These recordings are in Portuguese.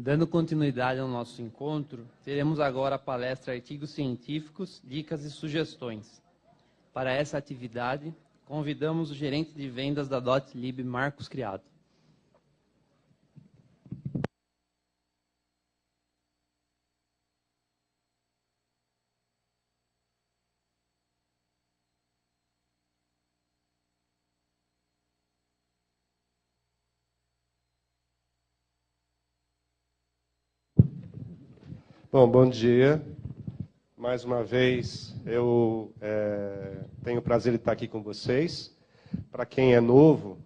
Dando continuidade ao nosso encontro, teremos agora a palestra Artigos Científicos, Dicas e Sugestões. Para essa atividade, convidamos o gerente de vendas da Dotlib, Marcos Criado. Bom dia. Mais uma vez, eu tenho o prazer de estar aqui com vocês. Para quem é novo,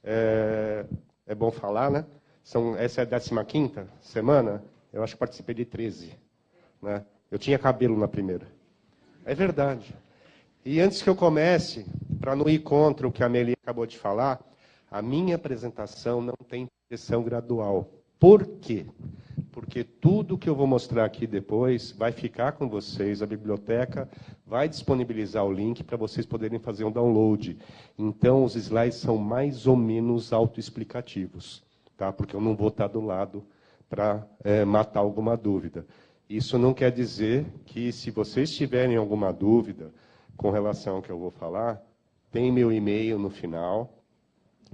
é bom falar, né? Essa é a 15ª semana, eu acho que participei de 13. Né? Eu tinha cabelo na primeira. É verdade. E antes que eu comece, para não ir contra o que a Meli acabou de falar, a minha apresentação não tem progressão gradual. Por quê? Porque tudo que eu vou mostrar aqui depois vai ficar com vocês, a biblioteca vai disponibilizar o link para vocês poderem fazer um download. Então, os slides são mais ou menos autoexplicativos, tá? Porque eu não vou estar do lado para matar alguma dúvida. Isso não quer dizer que, se vocês tiverem alguma dúvida com relação ao que eu vou falar, tem meu e-mail no final.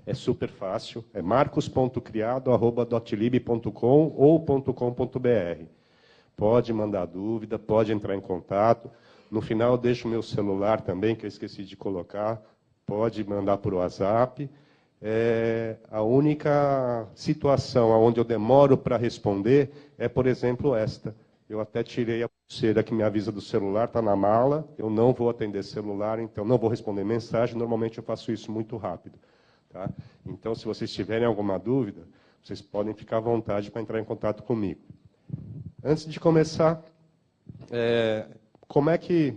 É super fácil, é marcos.criado@dotlib.com ou .com.br. Pode mandar dúvida, pode entrar em contato. No final eu deixo o meu celular também, que eu esqueci de colocar. Pode mandar por WhatsApp. A única situação onde eu demoro para responder é, por exemplo, esta. Eu até tirei a pulseira que me avisa do celular, está na mala. Eu não vou atender celular, então não vou responder mensagem. Normalmente eu faço isso muito rápido. Tá? Então, se vocês tiverem alguma dúvida, vocês podem ficar à vontade para entrar em contato comigo. Antes de começar, como é que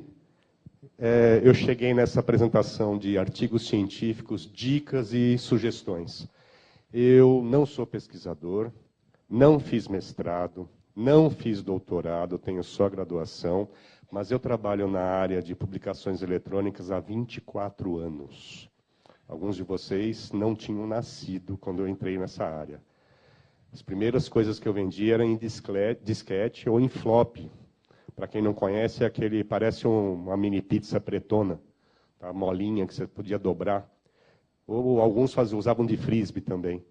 eu cheguei nessa apresentação de artigos científicos, dicas e sugestões? Eu não sou pesquisador, não fiz mestrado, não fiz doutorado, tenho só graduação, mas eu trabalho na área de publicações eletrônicas há 24 anos. Alguns de vocês não tinham nascido quando eu entrei nessa área. As primeiras coisas que eu vendia eram em disquete ou em flop. Para quem não conhece, é aquele, parece uma mini pizza pretona, tá? Molinha que você podia dobrar. Ou alguns usavam de frisbee também.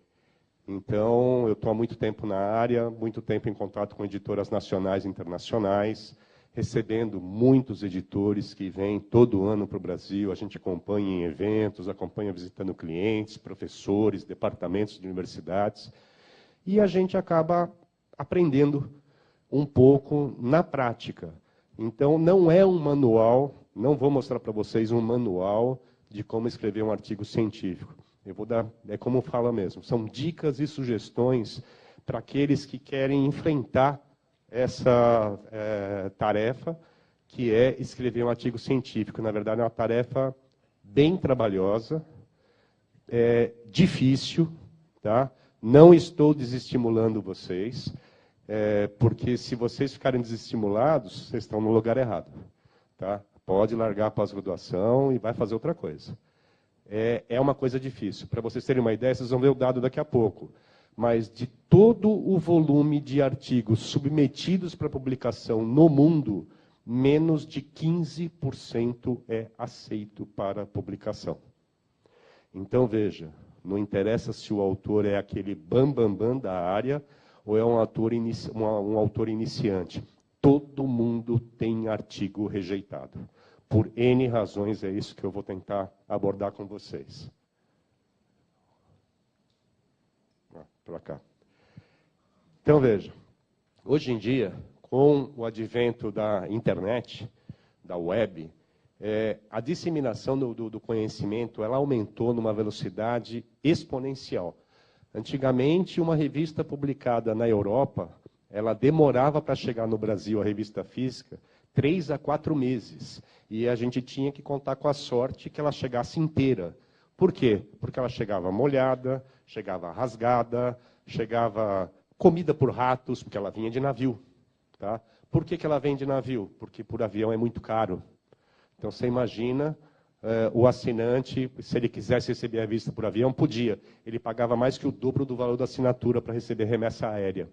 Então, eu estou há muito tempo na área, muito tempo em contato com editoras nacionais e internacionais, recebendo muitos editores que vêm todo ano para o Brasil. A gente acompanha em eventos, acompanha visitando clientes, professores, departamentos de universidades. E a gente acaba aprendendo um pouco na prática. Então, não é um manual, não vou mostrar para vocês um manual de como escrever um artigo científico. Eu vou dar, é como fala mesmo, são dicas e sugestões para aqueles que querem enfrentar essa tarefa, que é escrever um artigo científico. Na verdade, é uma tarefa bem trabalhosa, difícil, tá? Não estou desestimulando vocês, porque se vocês ficarem desestimulados, vocês estão no lugar errado. Tá? Pode largar a pós-graduação e vai fazer outra coisa. É uma coisa difícil. Para vocês terem uma ideia, vocês vão ver o dado daqui a pouco. Mas de todo o volume de artigos submetidos para publicação no mundo, menos de 15% é aceito para publicação. Então, veja, não interessa se o autor é aquele bam da área ou é um autor iniciante. Todo mundo tem artigo rejeitado. Por N razões, é isso que eu vou tentar abordar com vocês. Para cá. Então, veja, hoje em dia, com o advento da internet, da web, a disseminação do conhecimento ela aumentou numa velocidade exponencial. Antigamente, uma revista publicada na Europa, ela demorava para chegar no Brasil, a revista física, 3 a 4 meses. E a gente tinha que contar com a sorte que ela chegasse inteira. Por quê? Porque ela chegava molhada, chegava rasgada, chegava comida por ratos, porque ela vinha de navio. Tá? Por que ela vem de navio? Porque por avião é muito caro. Então, você imagina, o assinante, se ele quisesse receber a revista por avião, podia. Ele pagava mais que o dobro do valor da assinatura para receber remessa aérea.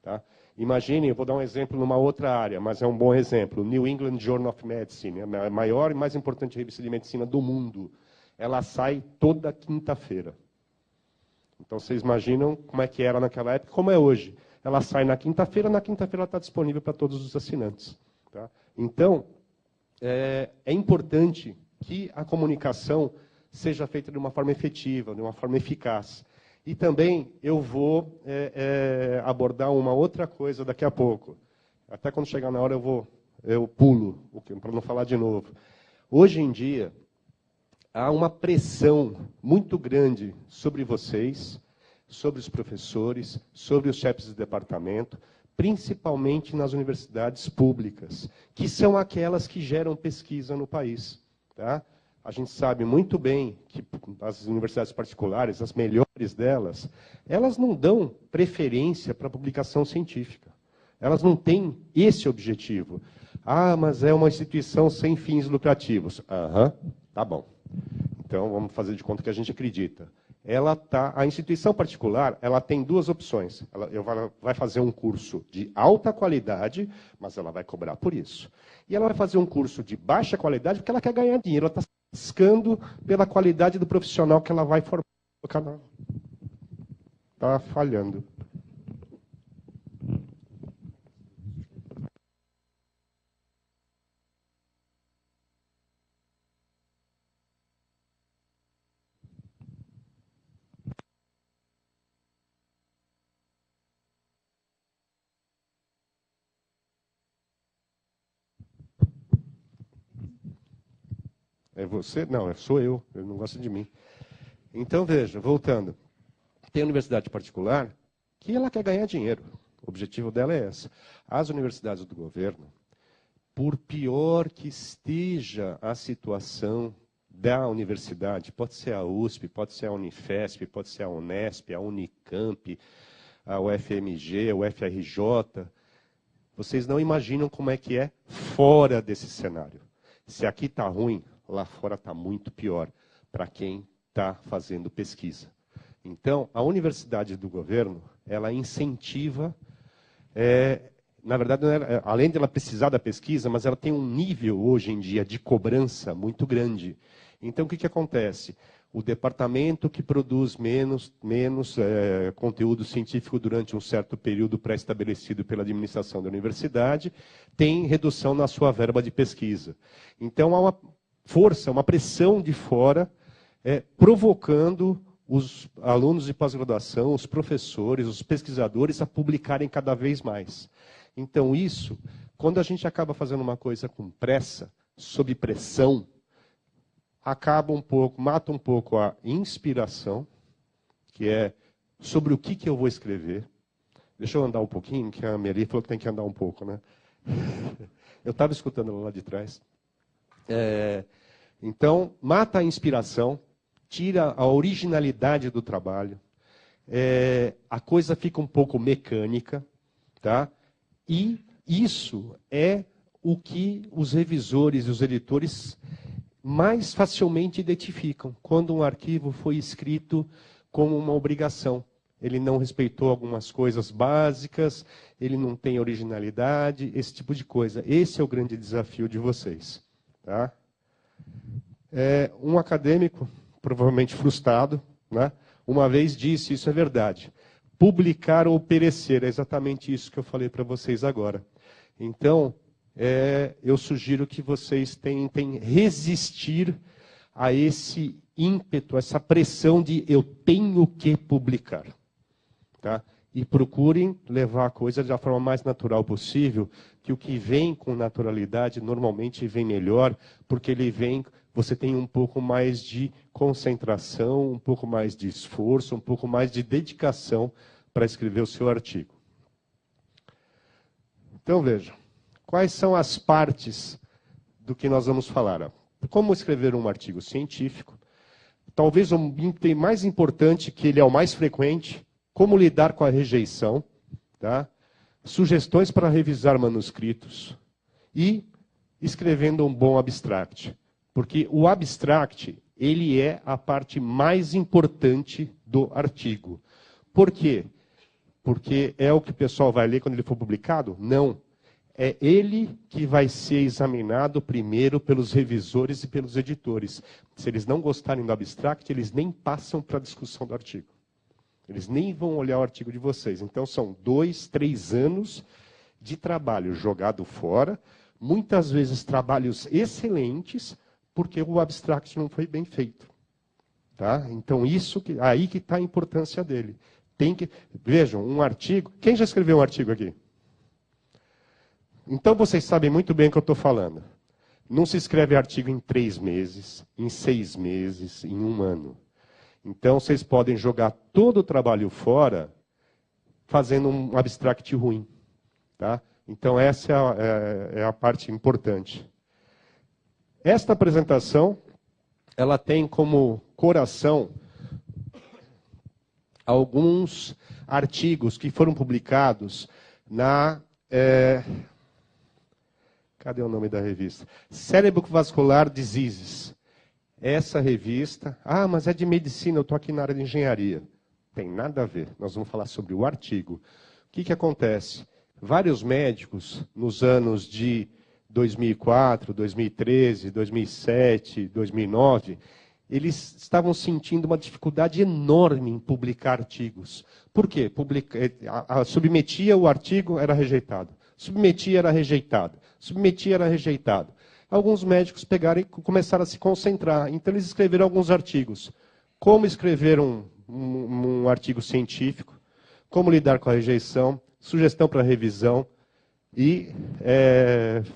Tá? Imagine, eu vou dar um exemplo numa outra área, mas é um bom exemplo. O New England Journal of Medicine, a maior e mais importante revista de medicina do mundo. Ela sai toda quinta-feira. Então, vocês imaginam como é que era naquela época, como é hoje. Ela sai na quinta-feira ela está disponível para todos os assinantes. Tá? Então, é importante que a comunicação seja feita de uma forma efetiva, de uma forma eficaz. E também eu vou abordar uma outra coisa daqui a pouco. Até quando chegar na hora eu pulo, para não falar de novo. Hoje em dia, há uma pressão muito grande sobre vocês, sobre os professores, sobre os chefes de departamento, principalmente nas universidades públicas, que são aquelas que geram pesquisa no país. Tá? A gente sabe muito bem que as universidades particulares, as melhores delas, elas não dão preferência para a publicação científica. Elas não têm esse objetivo. Ah, mas é uma instituição sem fins lucrativos. Aham, tá bom. Então, vamos fazer de conta que a gente acredita. A instituição particular, ela tem duas opções. Ela vai fazer um curso de alta qualidade, mas ela vai cobrar por isso. E ela vai fazer um curso de baixa qualidade porque ela quer ganhar dinheiro. Ela está buscando pela qualidade do profissional que ela vai formar. Está falhando. É você? Não, sou eu. Eu não gosto de mim. Então, veja, voltando. Tem universidade particular que ela quer ganhar dinheiro. O objetivo dela é esse. As universidades do governo, por pior que esteja a situação da universidade, pode ser a USP, pode ser a Unifesp, pode ser a Unesp, a Unicamp, a UFMG, a UFRJ, vocês não imaginam como é que é fora desse cenário. Se aqui está ruim, lá fora está muito pior para quem está fazendo pesquisa. Então, a universidade do governo, ela incentiva, na verdade, além de ela precisar da pesquisa, mas ela tem um nível, hoje em dia, de cobrança muito grande. Então, o que acontece? O departamento que produz menos conteúdo científico durante um certo período pré-estabelecido pela administração da universidade, tem redução na sua verba de pesquisa. Então, há uma força, uma pressão de fora, provocando os alunos de pós-graduação, os professores, os pesquisadores a publicarem cada vez mais. Então isso, quando a gente acaba fazendo uma coisa com pressa, sob pressão, mata um pouco a inspiração, que é sobre o que eu vou escrever. Deixa eu andar um pouquinho, que a Meli falou que tem que andar um pouco, né? Eu estava escutando ela lá de trás. Então, mata a inspiração, tira a originalidade do trabalho, a coisa fica um pouco mecânica, tá? E isso é o que os revisores e os editores mais facilmente identificam, quando um arquivo foi escrito como uma obrigação. Ele não respeitou algumas coisas básicas, ele não tem originalidade, esse tipo de coisa. Esse é o grande desafio de vocês. Tá? Um acadêmico, provavelmente frustrado, né, uma vez disse, isso é verdade, publicar ou perecer, é exatamente isso que eu falei para vocês agora. Então, eu sugiro que vocês tentem resistir a esse ímpeto, a essa pressão de eu tenho que publicar. Tá? E procurem levar a coisa da forma mais natural possível, que o que vem com naturalidade normalmente vem melhor, porque você tem um pouco mais de concentração, um pouco mais de esforço, um pouco mais de dedicação para escrever o seu artigo. Então, veja, quais são as partes do que nós vamos falar? Como escrever um artigo científico, talvez o item mais importante, que ele é o mais frequente, como lidar com a rejeição, tá? Sugestões para revisar manuscritos e escrevendo um bom abstract. Porque o abstract, ele é a parte mais importante do artigo. Por quê? porque é o que o pessoal vai ler quando ele for publicado? Não. É ele que vai ser examinado primeiro pelos revisores e pelos editores. Se eles não gostarem do abstract, eles nem passam para a discussão do artigo. Eles nem vão olhar o artigo de vocês. Então, são 2, 3 anos de trabalho jogado fora, muitas vezes trabalhos excelentes, porque o abstract não foi bem feito. Tá? Então, aí que está a importância dele. Vejam, um artigo... Quem já escreveu um artigo aqui? Então, vocês sabem muito bem o que eu estou falando. Não se escreve artigo em 3 meses, em 6 meses, em 1 ano. Então, vocês podem jogar todo o trabalho fora fazendo um abstract ruim. Tá? Então, essa é a parte importante. Esta apresentação, ela tem como coração alguns artigos que foram publicados na... Cadê o nome da revista? Cerebrovascular Diseases. Essa revista... Ah, mas é de medicina, eu estou aqui na área de engenharia. Tem nada a ver. Nós vamos falar sobre o artigo. O que acontece? Vários médicos, nos anos de 2004, 2013, 2007, 2009, eles estavam sentindo uma dificuldade enorme em publicar artigos. Por quê? Submetia o artigo, era rejeitado. Submetia, era rejeitado. Submetia, era rejeitado. Alguns médicos pegaram e começaram a se concentrar. Então, eles escreveram alguns artigos. Como escrever um artigo científico, como lidar com a rejeição, sugestão para revisão e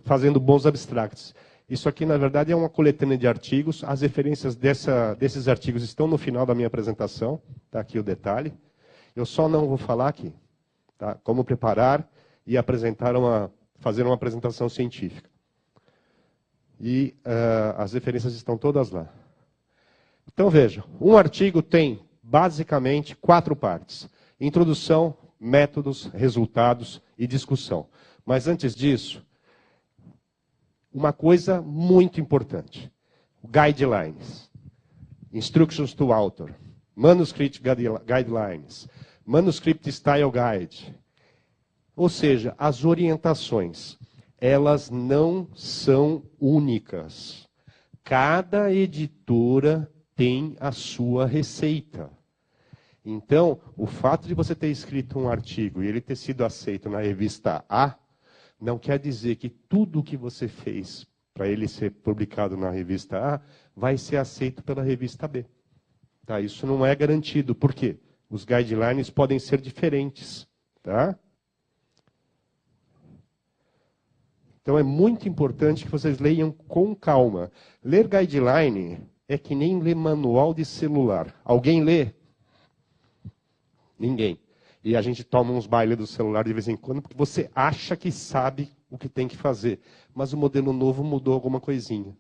fazendo bons abstracts. Isso aqui, na verdade, é uma coletânea de artigos. As referências desses artigos estão no final da minha apresentação. Está aqui o detalhe. Eu só não vou falar aqui. Tá? Como preparar e fazer uma apresentação científica. E as referências estão todas lá. Então, veja, um artigo tem, basicamente, 4 partes. Introdução, métodos, resultados e discussão. Mas, antes disso, uma coisa muito importante. Guidelines. Instructions to author. Manuscript guidelines. Manuscript style guide. Ou seja, as orientações, elas não são únicas. Cada editora tem a sua receita. Então, o fato de você ter escrito um artigo e ele ter sido aceito na revista A, não quer dizer que tudo o que você fez para ele ser publicado na revista A vai ser aceito pela revista B. Tá? Isso não é garantido. Por quê? Os guidelines podem ser diferentes. Tá? Então, é muito importante que vocês leiam com calma. Ler guideline é que nem ler manual de celular. Alguém lê? Ninguém. E a gente toma uns bailes do celular de vez em quando, porque você acha que sabe o que tem que fazer. Mas o modelo novo mudou alguma coisinha.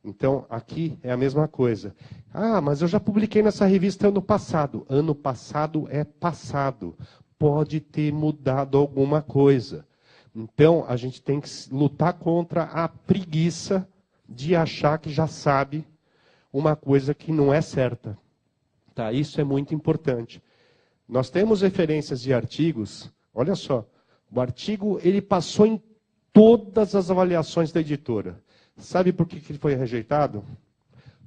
Então, aqui é a mesma coisa. Ah, mas eu já publiquei nessa revista ano passado. Ano passado é passado. Pode ter mudado alguma coisa. Então, a gente tem que lutar contra a preguiça de achar que já sabe uma coisa que não é certa. Tá? Isso é muito importante. Nós temos referências de artigos. Olha só, o artigo ele passou em todas as avaliações da editora. Sabe por que ele foi rejeitado?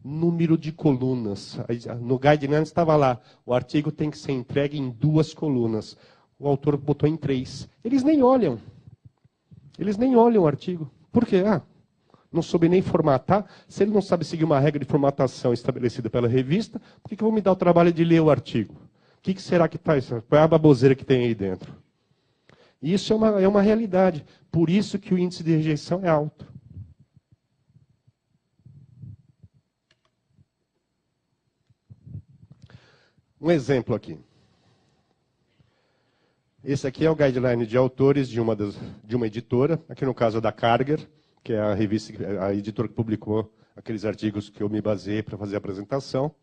Número de colunas. No Guidelines estava lá, o artigo tem que ser entregue em 2 colunas. O autor botou em 3. Eles nem olham. Eles nem olham o artigo. Por quê? Não soube nem formatar. Se ele não sabe seguir uma regra de formatação estabelecida pela revista, por que eu vou me dar o trabalho de ler o artigo? O que será que faz? Qual é a baboseira que tem aí dentro? Isso é uma realidade. Por isso que o índice de rejeição é alto. Um exemplo aqui. Esse aqui é o guideline de autores de uma editora, aqui no caso da Karger, que é a editora que publicou aqueles artigos que eu me baseei para fazer a apresentação.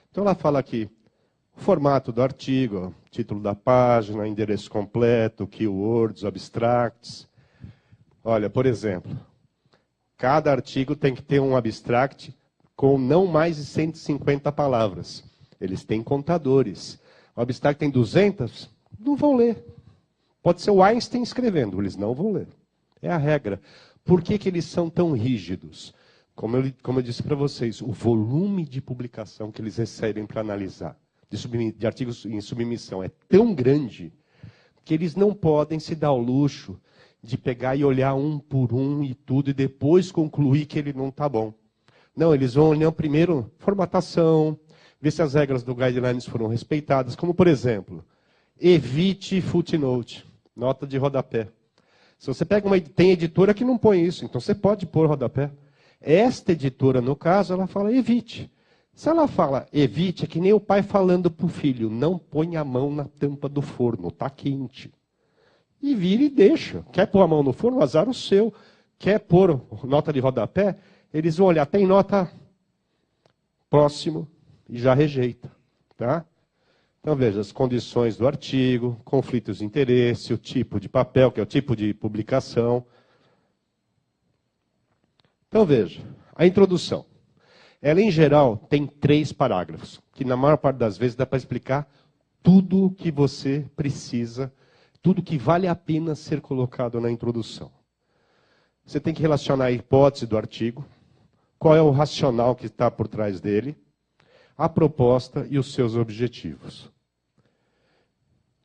Então ela fala aqui o formato do artigo, título da página, endereço completo, keywords, abstracts. Olha, por exemplo, cada artigo tem que ter um abstract com não mais de 150 palavras. Eles têm contadores. O abstract tem 200? não vão ler. Pode ser o Einstein escrevendo, eles não vão ler. É a regra. Por que que eles são tão rígidos? Como eu disse para vocês, o volume de publicação que eles recebem para analisar, de artigos em submissão, é tão grande que eles não podem se dar ao luxo de pegar e olhar um por um e tudo, e depois concluir que ele não está bom. Não, eles vão olhar primeiro formatação, ver se as regras do guidelines foram respeitadas, como, por exemplo, evite footnote, nota de rodapé. Se você pega tem editora que não põe isso, então você pode pôr rodapé. Esta editora, no caso, ela fala evite. Se ela fala evite, é que nem o pai falando para o filho, não põe a mão na tampa do forno, está quente. E vira e deixa. Quer pôr a mão no forno? Azar o seu. Quer pôr nota de rodapé? Eles vão olhar, tem nota próximo e já rejeita. Tá? Então veja, as condições do artigo, conflitos de interesse, o tipo de papel, que é o tipo de publicação. Então veja, a introdução. Ela, em geral, tem 3 parágrafos, que na maior parte das vezes dá para explicar tudo o que você precisa, tudo que vale a pena ser colocado na introdução. Você tem que relacionar a hipótese do artigo, qual é o racional que está por trás dele, a proposta e os seus objetivos.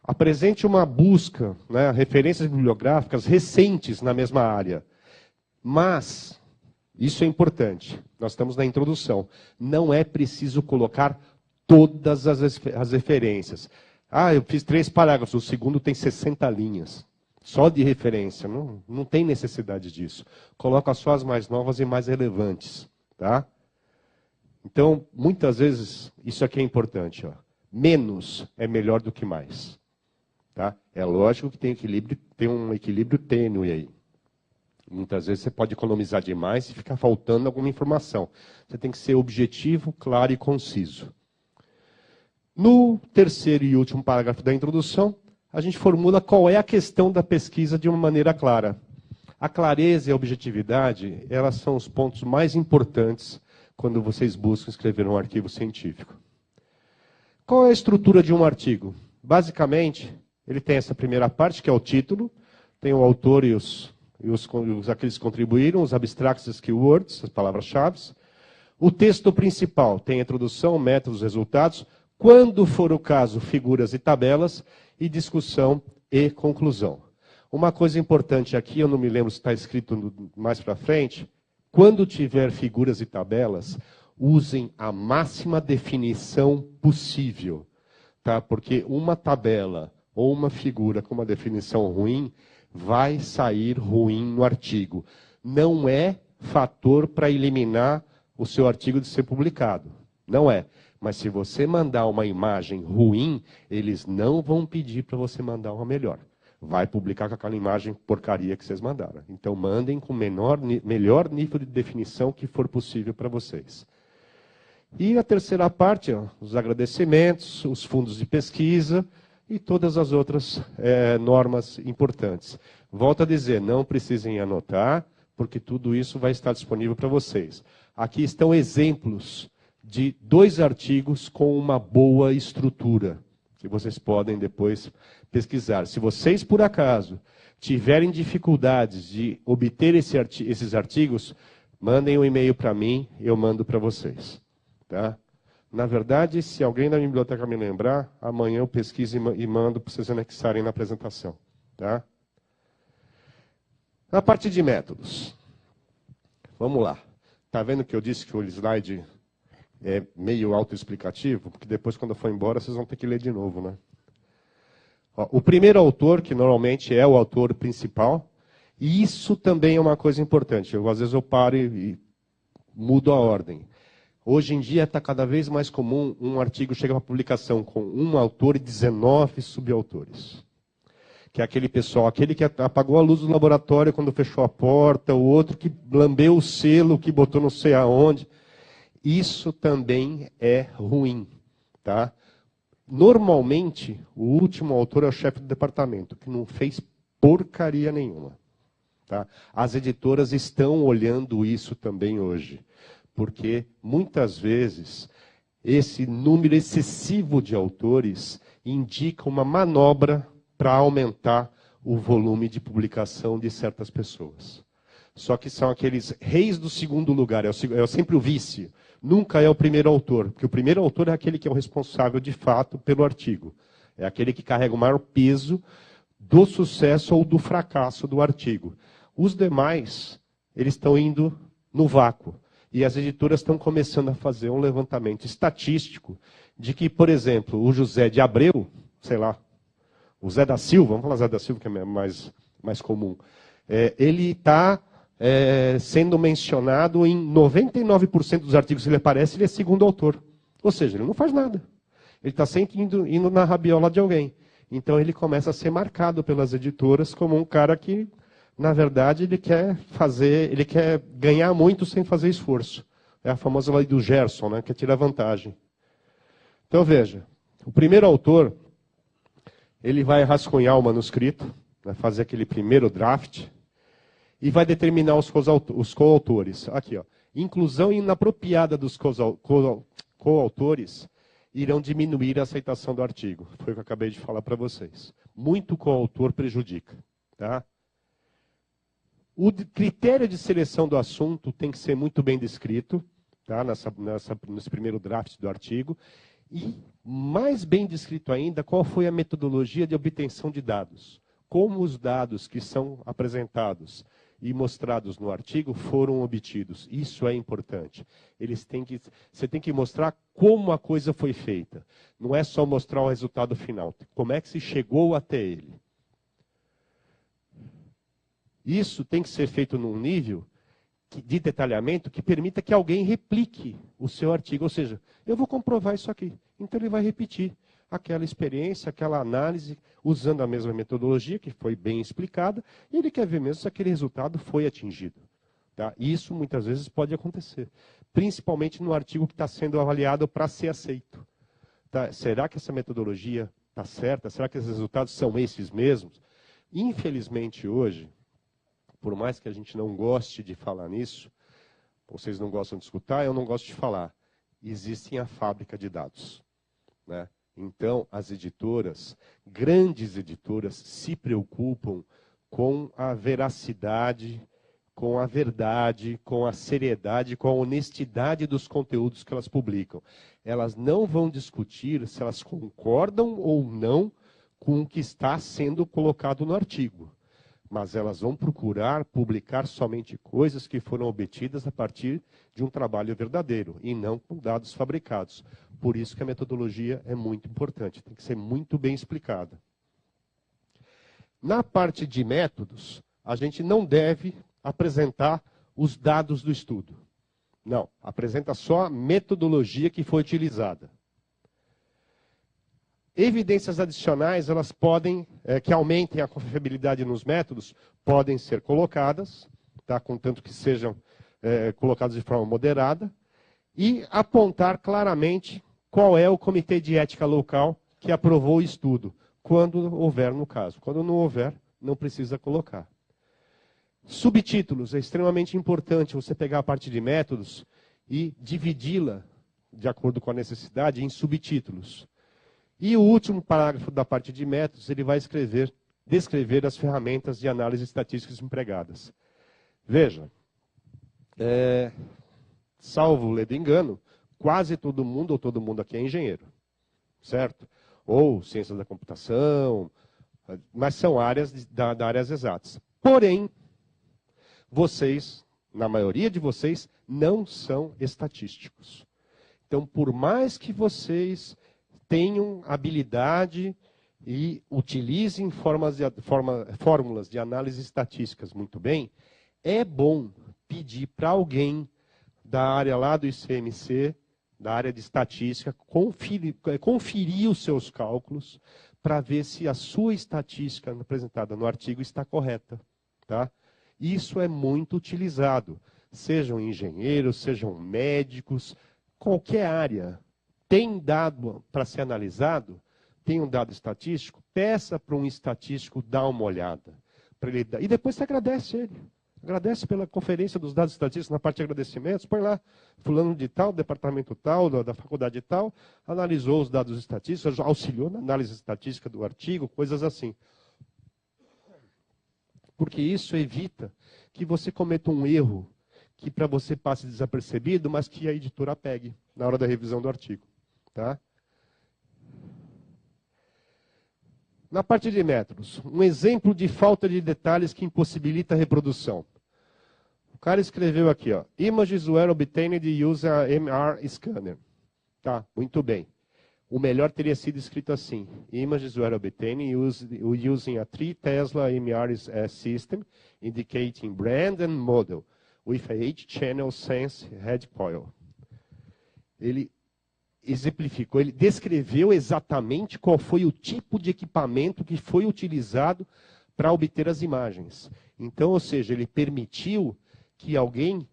Apresente uma busca, né, referências bibliográficas recentes na mesma área. Mas, isso é importante, nós estamos na introdução, não é preciso colocar todas as referências. Ah, eu fiz 3 parágrafos, o segundo tem 60 linhas. Só de referência, não tem necessidade disso. Coloca só as mais novas e mais relevantes. Tá? Então, muitas vezes, isso aqui é importante. Ó. Menos é melhor do que mais. Tá? É lógico que tem um equilíbrio tênue aí. Muitas vezes você pode economizar demais e ficar faltando alguma informação. Você tem que ser objetivo, claro e conciso. No terceiro e último parágrafo da introdução, a gente formula qual é a questão da pesquisa de uma maneira clara. A clareza e a objetividade, elas são os pontos mais importantes quando vocês buscam escrever um arquivo científico. Qual é a estrutura de um artigo? Basicamente, ele tem essa primeira parte, que é o título, tem o autor e aqueles que contribuíram, os abstracts e keywords, as palavras-chave. O texto principal tem a introdução, métodos, resultados, quando for o caso, figuras e tabelas, e discussão e conclusão. Uma coisa importante aqui, eu não me lembro se está escrito mais para frente, quando tiver figuras e tabelas, usem a máxima definição possível. Tá? Porque uma tabela ou uma figura com uma definição ruim vai sair ruim no artigo. Não é fator para eliminar o seu artigo de ser publicado. Não é. Mas se você mandar uma imagem ruim, eles não vão pedir para você mandar uma melhor. Vai publicar com aquela imagem porcaria que vocês mandaram. Então mandem com melhor nível de definição que for possível para vocês. E a terceira parte, ó, os agradecimentos, os fundos de pesquisa e todas as outras normas importantes. Volto a dizer, não precisem anotar, porque tudo isso vai estar disponível para vocês. Aqui estão exemplos de 2 artigos com uma boa estrutura, que vocês podem depois pesquisar. Se vocês, por acaso, tiverem dificuldades de obter esses artigos, mandem um e-mail para mim, eu mando para vocês. Tá? Na verdade, se alguém da biblioteca me lembrar, amanhã eu pesquiso e mando para vocês anexarem na apresentação. Tá? Na parte de métodos. Vamos lá. Está vendo que eu disse que o slide é meio autoexplicativo? Porque depois, quando eu for embora, vocês vão ter que ler de novo, né? Ó, o primeiro autor, que normalmente é o autor principal, e isso também é uma coisa importante. Às vezes eu paro e mudo a ordem. Hoje em dia está cada vez mais comum um artigo chegar para publicação com um autor e 19 subautores. Que é aquele pessoal, aquele que apagou a luz do laboratório quando fechou a porta, o outro que lambeu o selo, que botou não sei aonde. Isso também é ruim. Tá? Normalmente, o último autor é o chefe do departamento, que não fez porcaria nenhuma. Tá? As editoras estão olhando isso também hoje. Porque, muitas vezes, esse número excessivo de autores indica uma manobra para aumentar o volume de publicação de certas pessoas. Só que são aqueles reis do segundo lugar, é sempre o vice, nunca é o primeiro autor, porque o primeiro autor é aquele que é o responsável de fato pelo artigo. É aquele que carrega o maior peso do sucesso ou do fracasso do artigo. Os demais, eles estão indo no vácuo. E as editoras estão começando a fazer um levantamento estatístico de que, por exemplo, o José de Abreu, sei lá, o Zé da Silva, vamos falar Zé da Silva, que é mais comum, ele está sendo mencionado em 99% dos artigos que ele aparece, ele é segundo autor. Ou seja, ele não faz nada. Ele está sempre indo na rabiola de alguém. Então ele começa a ser marcado pelas editoras como um cara que, na verdade, ele quer ganhar muito sem fazer esforço. É a famosa lei do Gerson, né, que é tirar vantagem. Então veja, o primeiro autor, ele vai rascunhar o manuscrito, vai fazer aquele primeiro draft, e vai determinar os coautores. Aqui, ó. Inclusão inapropriada dos coautores irão diminuir a aceitação do artigo. Foi o que eu acabei de falar para vocês. Muito coautor prejudica. Tá? O critério de seleção do assunto tem que ser muito bem descrito, tá? Nesse primeiro draft do artigo. E, mais bem descrito ainda, qual foi a metodologia de obtenção de dados. Como os dados que são apresentados e mostrados no artigo foram obtidos. Isso é importante. Você tem que mostrar como a coisa foi feita. Não é só mostrar o resultado final. Como é que se chegou até ele. Isso tem que ser feito num nível de detalhamento que permita que alguém replique o seu artigo. Ou seja, eu vou comprovar isso aqui. Então ele vai repetir aquela experiência, aquela análise, usando a mesma metodologia, que foi bem explicada, e ele quer ver mesmo se aquele resultado foi atingido. Tá? Isso muitas vezes pode acontecer, principalmente no artigo que está sendo avaliado para ser aceito. Tá? Será que essa metodologia está certa? Será que esses resultados são esses mesmos? Infelizmente hoje, por mais que a gente não goste de falar nisso, vocês não gostam de escutar, eu não gosto de falar, existe a fábrica de dados. Né? Então, as editoras, grandes editoras, se preocupam com a veracidade, com a verdade, com a seriedade, com a honestidade dos conteúdos que elas publicam. Elas não vão discutir se elas concordam ou não com o que está sendo colocado no artigo. Mas elas vão procurar publicar somente coisas que foram obtidas a partir de um trabalho verdadeiro, e não com dados fabricados. Por isso que a metodologia é muito importante, tem que ser muito bem explicada. Na parte de métodos, a gente não deve apresentar os dados do estudo. Não, apresenta só a metodologia que foi utilizada. Evidências adicionais, elas podem, que aumentem a confiabilidade nos métodos, podem ser colocadas, tá, contanto que sejam colocadas de forma moderada, e apontar claramente qual é o comitê de ética local que aprovou o estudo, quando houver no caso. Quando não houver, não precisa colocar. Subtítulos, é extremamente importante você pegar a parte de métodos e dividi-la, de acordo com a necessidade, em subtítulos. E o último parágrafo da parte de métodos, ele vai descrever as ferramentas de análise estatísticas empregadas. Veja, salvo ledo engano, quase todo mundo, ou todo mundo aqui é engenheiro, certo? Ou ciências da computação, mas são áreas da áreas exatas. Porém, vocês, na maioria de vocês, não são estatísticos. Então, por mais que vocês tenham habilidade e utilizem fórmulas de análise estatísticas muito bem, é bom pedir para alguém da área lá do ICMC, da área de estatística, conferir os seus cálculos para ver se a sua estatística apresentada no artigo está correta. Tá? Isso é muito utilizado. Sejam engenheiros, sejam médicos, qualquer área. Tem dado para ser analisado, tem um dado estatístico, peça para um estatístico dar uma olhada. E depois você agradece ele. Agradece pela conferência dos dados estatísticos na parte de agradecimentos, põe lá, fulano de tal, departamento tal, da faculdade tal, analisou os dados estatísticos, auxiliou na análise estatística do artigo, coisas assim. Porque isso evita que você cometa um erro que para você passe desapercebido, mas que a editora pegue na hora da revisão do artigo. Tá? Na parte de métodos, um exemplo de falta de detalhes que impossibilita a reprodução. O cara escreveu aqui, ó, images were obtained using a MR scanner. Tá, muito bem. O melhor teria sido escrito assim, images were obtained using a 3 Tesla MR system, indicating brand and model, with a 8-channel sense head coil. Ele exemplificou, ele descreveu exatamente qual foi o tipo de equipamento que foi utilizado para obter as imagens. Então, ou seja, ele permitiu que alguém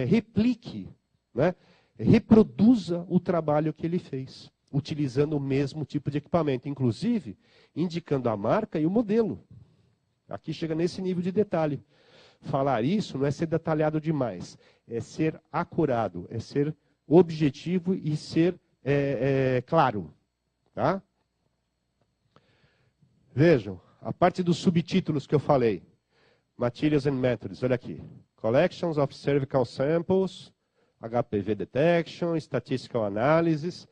replique, né, reproduza o trabalho que ele fez, utilizando o mesmo tipo de equipamento, inclusive indicando a marca e o modelo. Aqui chega nesse nível de detalhe. Falar isso não é ser detalhado demais, é ser acurado, é ser objetivo e ser claro. Tá? Vejam, a parte dos subtítulos que eu falei. Materials and Methods, olha aqui. Collections of cervical samples, HPV detection, statistical analysis.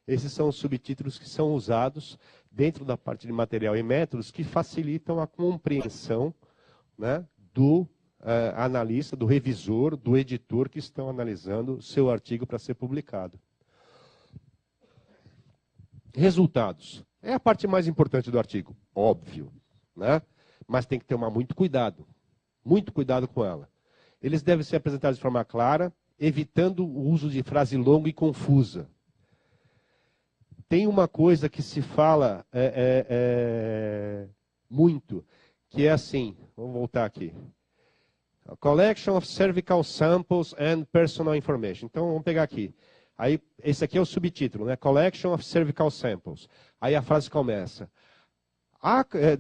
Esses são os subtítulos que são usados dentro da parte de material e métodos que facilitam a compreensão, né, do analista, do revisor, do editor que estão analisando o seu artigo para ser publicado. Resultados. É a parte mais importante do artigo, óbvio, né? Mas tem que tomar muito cuidado com ela. Eles devem ser apresentados de forma clara, evitando o uso de frase longa e confusa. Tem uma coisa que se fala muito, que é assim, vamos voltar aqui. A collection of cervical samples and personal information. Então, vamos pegar aqui. Aí, esse aqui é o subtítulo, né? Collection of cervical samples. Aí a frase começa.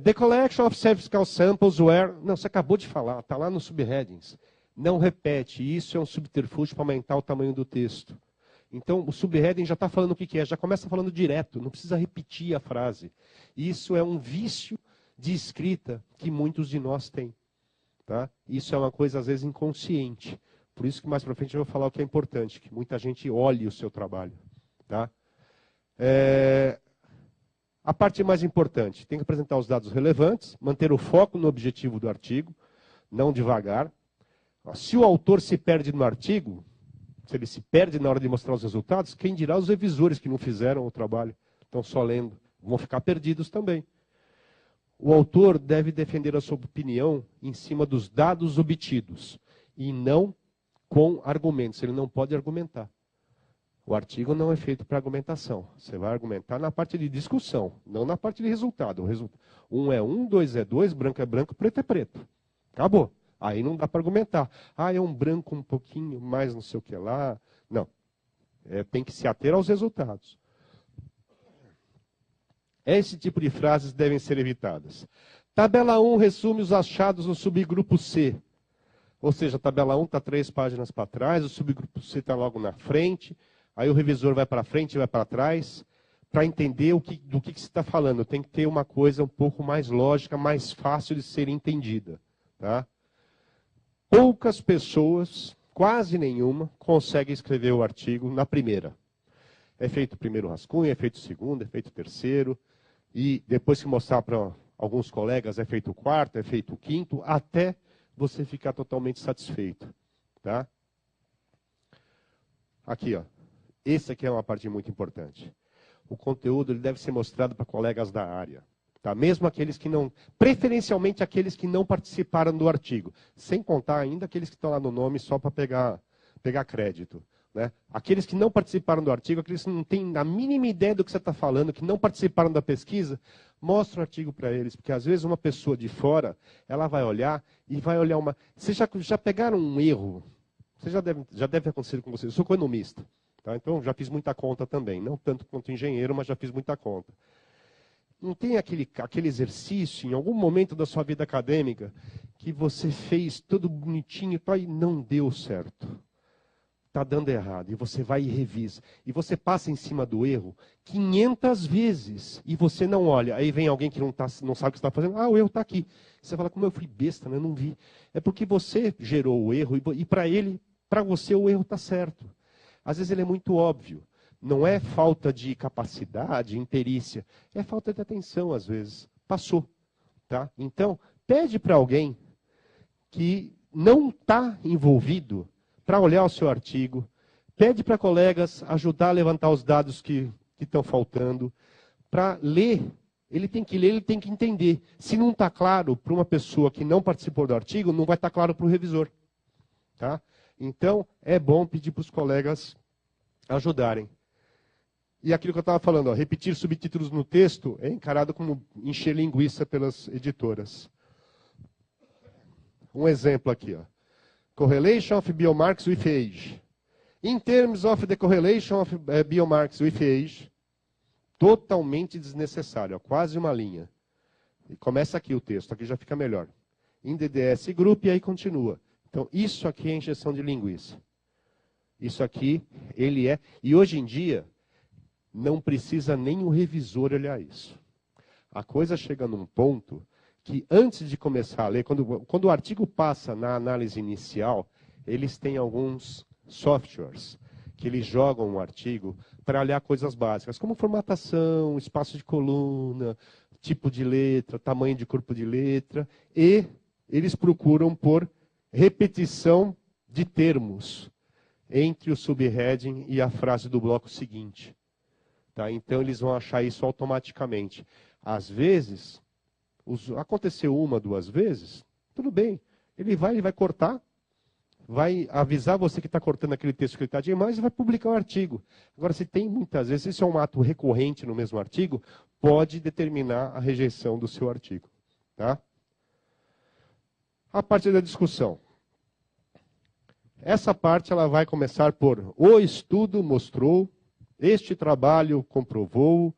The collection of cervical samples were... Não, você acabou de falar, está lá nos subheadings. Não repete, isso é um subterfúgio para aumentar o tamanho do texto. Então, o subheading já está falando o que é, já começa falando direto, não precisa repetir a frase. Isso é um vício de escrita que muitos de nós têm. Tá? Isso é uma coisa, às vezes, inconsciente. Por isso que mais para frente eu vou falar o que é importante, que muita gente olhe o seu trabalho. Tá? A parte mais importante, tem que apresentar os dados relevantes, manter o foco no objetivo do artigo, não devagar. Se o autor se perde no artigo, se ele se perde na hora de mostrar os resultados, quem dirá os revisores que não fizeram o trabalho, estão só lendo, vão ficar perdidos também. O autor deve defender a sua opinião em cima dos dados obtidos e não com argumentos. Ele não pode argumentar. O artigo não é feito para argumentação. Você vai argumentar na parte de discussão, não na parte de resultado. Um é um, dois é dois, branco é branco, preto é preto. Acabou. Aí não dá para argumentar. É um branco um pouquinho mais não sei o que lá. Não. Tem que se ater aos resultados. Esse tipo de frases devem ser evitadas. Tabela 1 resume os achados no subgrupo C. Ou seja, a tabela 1 está 3 páginas para trás, o subgrupo C está logo na frente, aí o revisor vai para frente e vai para trás. Para entender do que se está falando, tem que ter uma coisa um pouco mais lógica, mais fácil de ser entendida. Tá? Poucas pessoas, quase nenhuma, conseguem escrever o artigo na primeira. É feito o primeiro rascunho, é feito o segundo, é feito o terceiro. E depois que mostrar para alguns colegas, é feito o quarto, é feito o quinto, até você ficar totalmente satisfeito. Tá? Aqui, ó. Esse aqui é uma parte muito importante. O conteúdo ele deve ser mostrado para colegas da área. Tá? Mesmo aqueles que não... Preferencialmente aqueles que não participaram do artigo. Sem contar ainda aqueles que estão lá no nome só para pegar crédito. Né? Aqueles que não participaram do artigo, aqueles que não têm a mínima ideia do que você está falando, que não participaram da pesquisa, mostra o artigo para eles, porque às vezes uma pessoa de fora, ela vai olhar e vai olhar uma... Vocês já pegaram um erro? Já deve ter acontecido com vocês. Eu sou economista, tá? Então já fiz muita conta também, não tanto quanto engenheiro, mas já fiz muita conta. Não tem aquele exercício, em algum momento da sua vida acadêmica, que você fez tudo bonitinho e tal, e não deu certo. Está dando errado. E você vai e revisa. E você passa em cima do erro 500 vezes. E você não olha. Aí vem alguém que não sabe o que está fazendo. Ah, o erro está aqui. Você fala, como eu fui besta, né? Eu não vi. É porque você gerou o erro e para você o erro está certo. Às vezes ele é muito óbvio. Não é falta de capacidade, imperícia. É falta de atenção, às vezes. Passou. Tá? Então, pede para alguém que não está envolvido para olhar o seu artigo, pede para colegas ajudar a levantar os dados que estão faltando, para ler, ele tem que ler, ele tem que entender. Se não está claro para uma pessoa que não participou do artigo, não vai estar claro para o revisor. Tá? Então, é bom pedir para os colegas ajudarem. E aquilo que eu estava falando, ó, repetir subtítulos no texto é encarado como encher linguiça pelas editoras. Um exemplo aqui, ó. Correlation of biomarks with age. In terms of the correlation of biomarks with age, totalmente desnecessário, ó, quase uma linha. E começa aqui o texto, aqui já fica melhor. In DDS group, e aí continua. Então, isso aqui é injeção de linguiça. Isso aqui, ele é... E hoje em dia, não precisa nem o revisor olhar isso. A coisa chega num ponto que antes de começar a ler, quando o artigo passa na análise inicial, eles têm alguns softwares que eles jogam o artigo para olhar coisas básicas, como formatação, espaço de coluna, tipo de letra, tamanho de corpo de letra, e eles procuram por repetição de termos entre o subheading e a frase do bloco seguinte. Tá? Então, eles vão achar isso automaticamente. Às vezes... aconteceu uma, duas vezes, tudo bem. Ele vai cortar, vai avisar você que está cortando aquele texto que ele está demais e vai publicar o artigo. Agora, se tem muitas vezes, se isso é um ato recorrente no mesmo artigo, pode determinar a rejeição do seu artigo. Tá? A parte da discussão. Essa parte ela vai começar por o estudo mostrou, este trabalho comprovou,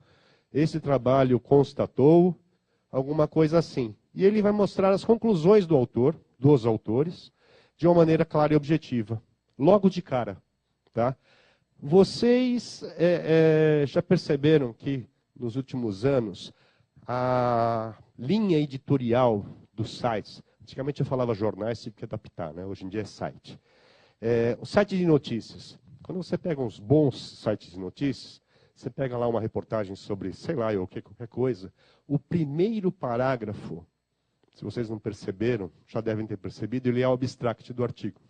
esse trabalho constatou, alguma coisa assim. E ele vai mostrar as conclusões do autor, dos autores, de uma maneira clara e objetiva. Logo de cara. Tá? Vocês já perceberam que, nos últimos anos, a linha editorial dos sites, antigamente eu falava jornais, tive que adaptar, né? Hoje em dia é site. O site de notícias. Quando você pega uns bons sites de notícias, você pega lá uma reportagem sobre, sei lá, qualquer coisa, o primeiro parágrafo, se vocês não perceberam, já devem ter percebido, ele é o abstract do artigo,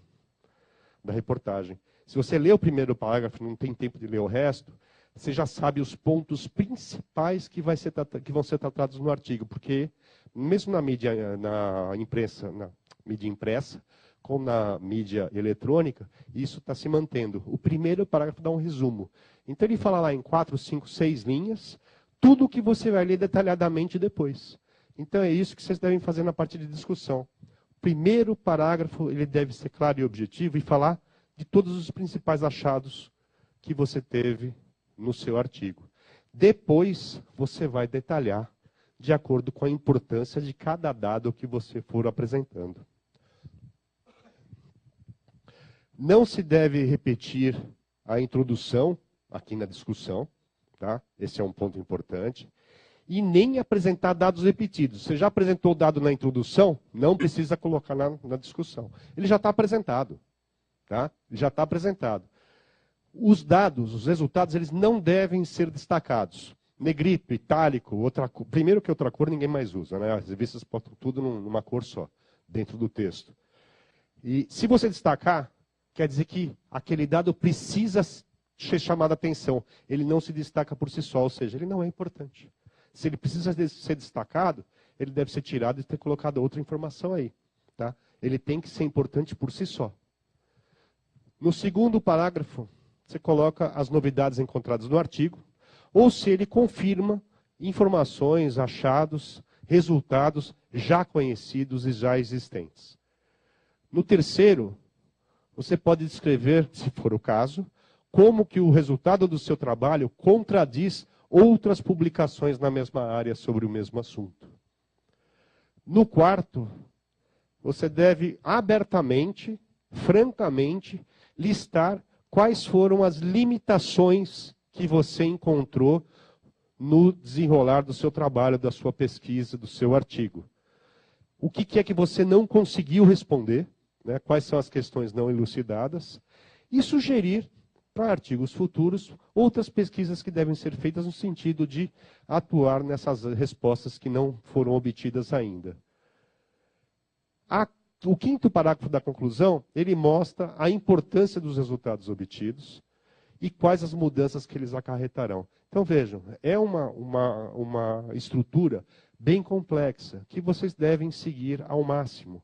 da reportagem. Se você lê o primeiro parágrafo e não tem tempo de ler o resto, você já sabe os pontos principais que vão ser tratados no artigo, porque mesmo na mídia impressa, como na mídia eletrônica, isso está se mantendo. O primeiro parágrafo dá um resumo. Então ele fala lá em 4, 5, 6 linhas, tudo o que você vai ler detalhadamente depois. Então é isso que vocês devem fazer na parte de discussão. O primeiro parágrafo ele deve ser claro e objetivo e falar de todos os principais achados que você teve no seu artigo. Depois você vai detalhar de acordo com a importância de cada dado que você for apresentando. Não se deve repetir a introdução aqui na discussão, tá? Esse é um ponto importante. E nem apresentar dados repetidos. Você já apresentou o dado na introdução, não precisa colocar na discussão. Ele já está apresentado. Tá? Ele já está apresentado. Os dados, os resultados, eles não devem ser destacados. Negrito, itálico, primeiro que outra cor ninguém mais usa, né? As revistas botam tudo numa cor só, dentro do texto. E se você destacar, quer dizer que aquele dado precisa ser chamado a atenção. Ele não se destaca por si só, ou seja, ele não é importante. Se ele precisa ser destacado, ele deve ser tirado e ter colocado outra informação aí. Tá? Ele tem que ser importante por si só. No segundo parágrafo, você coloca as novidades encontradas no artigo, ou se ele confirma informações, achados, resultados já conhecidos e já existentes. No terceiro, você pode descrever, se for o caso, como que o resultado do seu trabalho contradiz outras publicações na mesma área sobre o mesmo assunto. No quarto, você deve abertamente, francamente, listar quais foram as limitações que você encontrou no desenrolar do seu trabalho, da sua pesquisa, do seu artigo. O que é que você não conseguiu responder, né? Quais são as questões não elucidadas, e sugerir para artigos futuros outras pesquisas que devem ser feitas no sentido de atuar nessas respostas que não foram obtidas ainda. O quinto parágrafo da conclusão, ele mostra a importância dos resultados obtidos e quais as mudanças que eles acarretarão. Então vejam, é uma estrutura bem complexa que vocês devem seguir ao máximo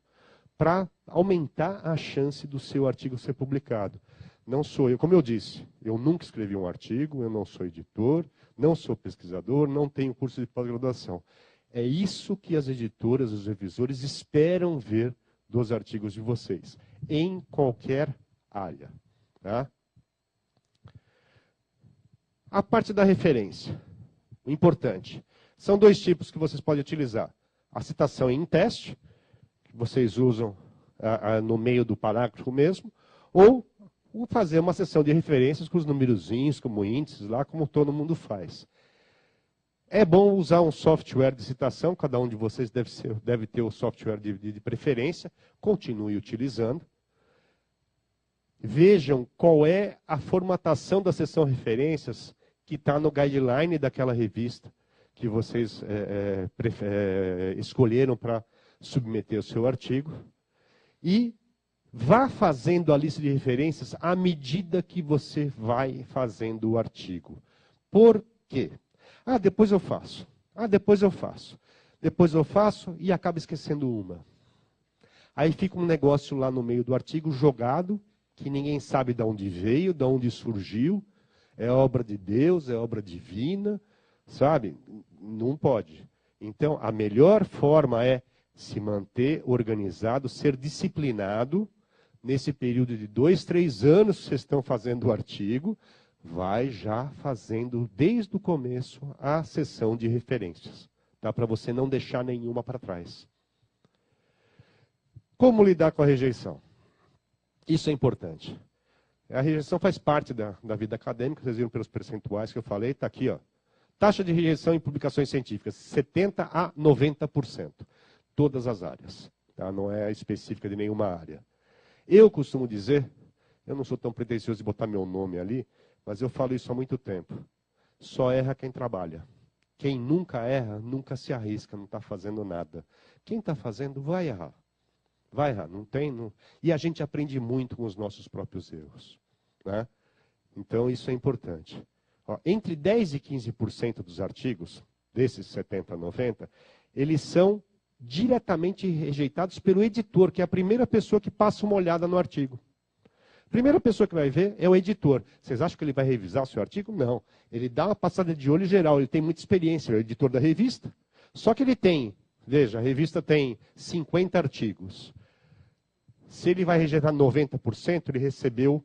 para aumentar a chance do seu artigo ser publicado. Não sou eu, como eu disse, eu nunca escrevi um artigo, eu não sou editor, não sou pesquisador, não tenho curso de pós-graduação. É isso que as editoras, os revisores esperam ver dos artigos de vocês, em qualquer área. Tá? A parte da referência, importante. São dois tipos que vocês podem utilizar. A citação em teste, que vocês usam no meio do parágrafo mesmo, ou fazer uma sessão de referências com os numerozinhos, como índices, lá como todo mundo faz. É bom usar um software de citação, cada um de vocês deve ter o software de preferência, continue utilizando. Vejam qual é a formatação da seção referências que está no guideline daquela revista que vocês escolheram para submeter o seu artigo. E vá fazendo a lista de referências à medida que você vai fazendo o artigo. Por quê? Depois eu faço. Depois eu faço. Depois eu faço e acaba esquecendo uma. Aí fica um negócio lá no meio do artigo jogado, que ninguém sabe de onde veio, de onde surgiu. É obra de Deus, é obra divina, sabe? Não pode. Então, a melhor forma é se manter organizado, ser disciplinado. Nesse período de 2, 3 anos que vocês estão fazendo o artigo, vai já fazendo, desde o começo, a sessão de referências. Tá? Para você não deixar nenhuma para trás. Como lidar com a rejeição? Isso é importante. A rejeição faz parte da vida acadêmica, vocês viram pelos percentuais que eu falei, está aqui, ó. Taxa de rejeição em publicações científicas, 70% a 90%. Todas as áreas. Tá? Não é específica de nenhuma área. Eu costumo dizer, eu não sou tão pretensioso de botar meu nome ali, mas eu falo isso há muito tempo. Só erra quem trabalha. Quem nunca erra, nunca se arrisca, não está fazendo nada. Quem está fazendo, vai errar. Vai errar, não tem. Não... E a gente aprende muito com os nossos próprios erros. Né? Então, isso é importante. Entre 10% e 15% dos artigos, desses 70% a 90%, eles são diretamente rejeitados pelo editor, que é a primeira pessoa que passa uma olhada no artigo. A primeira pessoa que vai ver é o editor. Vocês acham que ele vai revisar o seu artigo? Não. Ele dá uma passada de olho geral, ele tem muita experiência, ele é o editor da revista. Só que ele tem, veja, a revista tem 50 artigos. Se ele vai rejeitar 90%, ele recebeu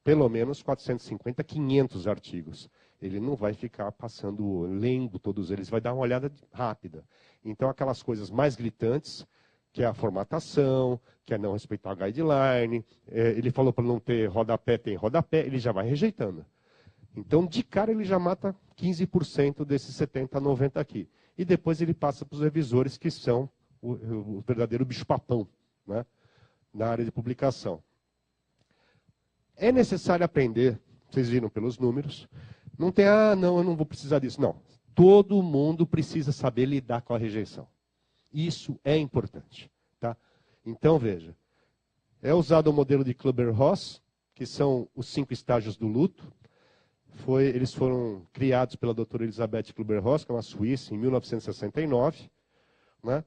pelo menos 450, 500 artigos. Ele não vai ficar passando, lendo todos eles, vai dar uma olhada rápida. Então, aquelas coisas mais gritantes, que é a formatação, que é não respeitar a guideline, ele falou para não ter rodapé, tem rodapé, ele já vai rejeitando. Então, de cara, ele já mata 15% desses 70 a 90 aqui. E depois ele passa para os revisores, que são o verdadeiro bicho-papão, né, na área de publicação. É necessário aprender, vocês viram pelos números, não tem, não, eu não vou precisar disso. Não, todo mundo precisa saber lidar com a rejeição. Isso é importante. Tá? Então, veja, é usado o modelo de Kübler-Ross, que são os 5 estágios do luto. Eles foram criados pela doutora Elisabeth Kübler-Ross, que é uma suíça, em 1969. Né?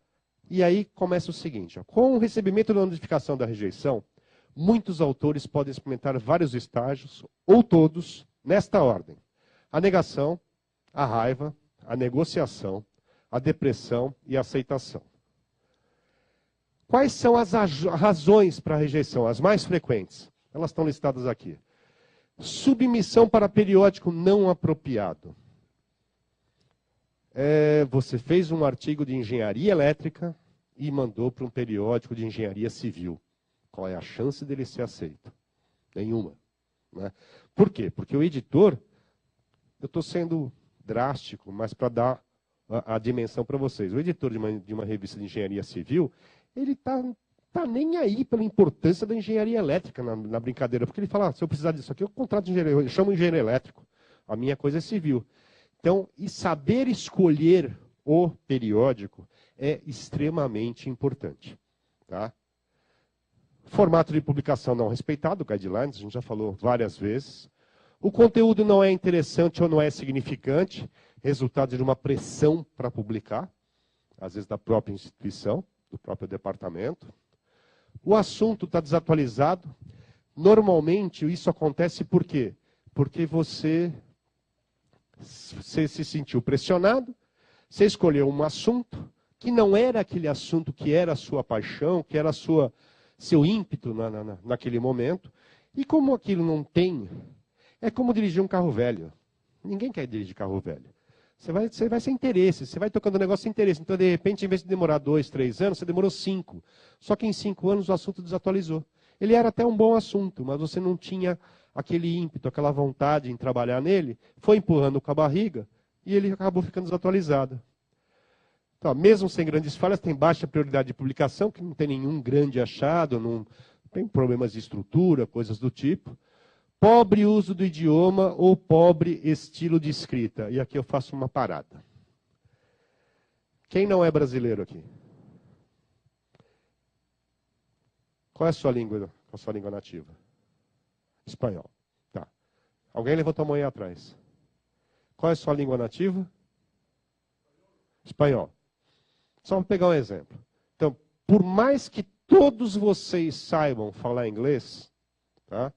E aí começa o seguinte, com o recebimento da notificação da rejeição, muitos autores podem experimentar vários estágios, ou todos, nesta ordem. A negação, a raiva, a negociação, a depressão e a aceitação. Quais são as razões para a rejeição, as mais frequentes? Elas estão listadas aqui. Submissão para periódico não apropriado. Você fez um artigo de engenharia elétrica e mandou para um periódico de engenharia civil. Qual é a chance dele ser aceito? Nenhuma. Né? Por quê? Porque o editor, eu estou sendo drástico, mas para dar a dimensão para vocês. O editor de uma revista de engenharia civil, ele está nem aí pela importância da engenharia elétrica na brincadeira. Porque ele fala, se eu precisar disso aqui, eu contrato de engenheiro, eu chamo engenheiro elétrico. A minha coisa é civil. Então, e saber escolher o periódico é extremamente importante. Tá? Formato de publicação não respeitado, guidelines, a gente já falou várias vezes. O conteúdo não é interessante ou não é significante, resultado de uma pressão para publicar, às vezes da própria instituição, do próprio departamento. O assunto está desatualizado. Normalmente, isso acontece por quê? Porque você se sentiu pressionado, você escolheu um assunto que não era aquele assunto que era a sua paixão, que era seu ímpeto naquele momento. E como aquilo não tem, é como dirigir um carro velho. Ninguém quer dirigir carro velho. Você vai sem interesse, você vai tocando o negócio sem interesse. Então, de repente, em vez de demorar 2, 3 anos, você demorou 5. Só que em 5 anos o assunto desatualizou. Ele era até um bom assunto, mas você não tinha aquele ímpeto, aquela vontade em trabalhar nele, foi empurrando com a barriga e ele acabou ficando desatualizado. Então, mesmo sem grandes falhas, tem baixa prioridade de publicação, que não tem nenhum grande achado, não tem problemas de estrutura, coisas do tipo. Pobre uso do idioma ou pobre estilo de escrita. E aqui eu faço uma parada. Quem não é brasileiro aqui? Qual é a sua língua nativa? Espanhol. Tá. Alguém levantou a mão aí atrás. Qual é a sua língua nativa? Espanhol. Só vamos pegar um exemplo. Então, por mais que todos vocês saibam falar inglês, tá?